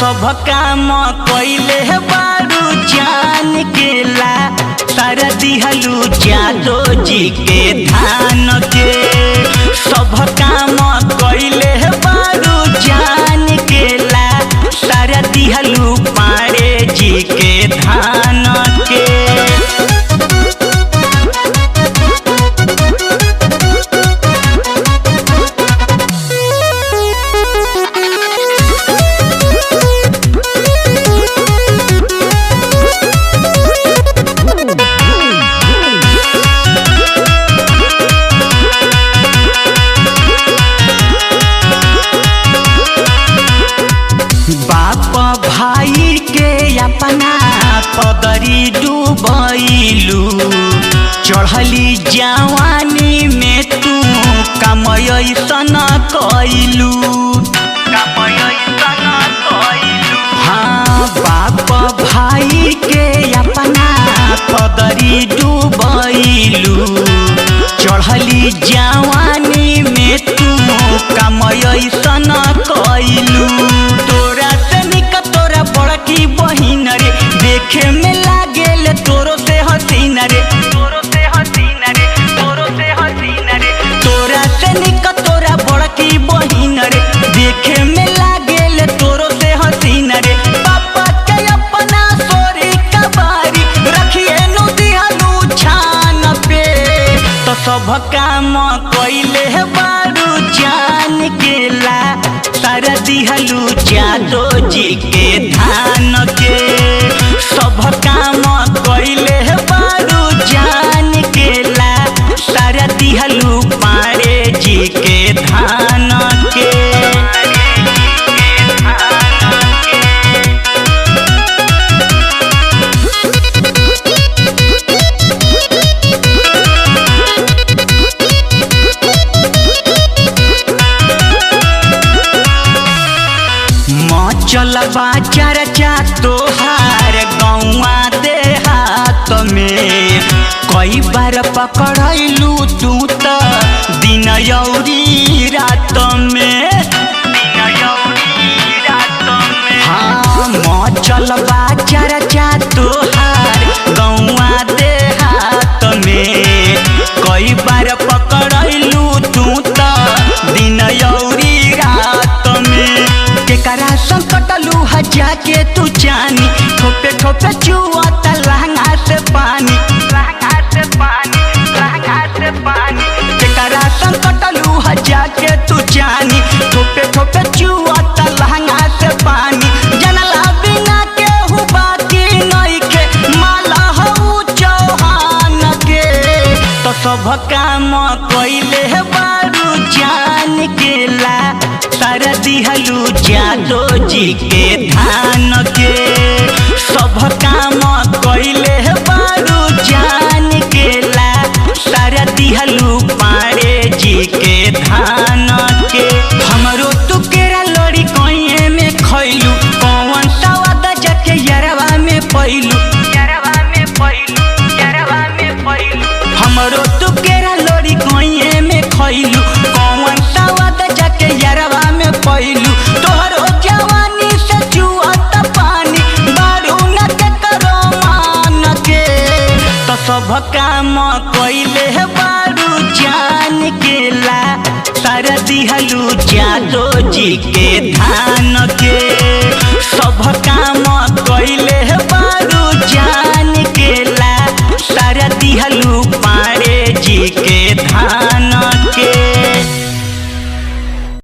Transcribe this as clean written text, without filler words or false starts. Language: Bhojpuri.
सब काम कइले बारू जान के ला तारा दिहलू जादो जी के धान के। सब काम कइले बारू जान के ला तारा दिहलू पाड़े जी के धान के। बाप भाई के अपना पगड़ी डूबैलू चढ़ली जवानी में तू कमयसन कैलू। हाँ बाप भाई के अपना पगड़ी डूबैलू चढ़ली जवानी में तू कमयसन कैलू। तोरा तनिक तोरा बड़की बहिन रे देखे में लागेल तोरो से हसीन रे, तोरो से हसीन रे, तोरो से हसीन रे। तोरा तनिक तोरा बड़की बहिन रे देखे में लागेल तोरो से हसीन रे। पापा के अपना सोरी कबारी रखिए नु दिहलू छान पे। तो सब काम कइले बारू जान के ला तारा दिहलू जादो जी के धान के। सब काम कइले बारू जान के ला तारा दिहलू पाड़े जी के धान के। चलबा चर्चा तोहार गौआ देहात में कई बार पकड़लू तू तो दिन यौरी रात में। हाँ चलबा चर्चा तोहार गौआ देहात में कई बार पकड़लू तू तो दिन यौरी रात में। केकरा संकटलू हजा के तू जानी ठोपे ठोपे चुआता लहंगा से पानी, लहंगा से पानी, लहंगा से पानी। केकरा संकटलू हजा के तू जानी ठोपे ठोपे चुआता लहंगा से पानी। जनला बिना के हु बाकी नहीं के माला हऊ चौहान के। तो सब काम कइले बारू जान के ला तारा दिहलू जादो जी के धान के। सब काम कइले बारू जान के ला तारा दिहलू पाड़े जी के धान के। हमरो तू केरा लड़ी कइए में खइलू कौन सवाद जाके यरवा में पैलू, यरवा में पैलू, यरवा में पैलू। हमरो तू केरा लड़ी कइए में खइलू कौन सवाद जाके यरवा में पैलू। तोहरो जवानी से जुआत पानी बारू न के करो मान के। तो सब काम कइले बारू जान के ला तारा दिहलू जादो जी के धान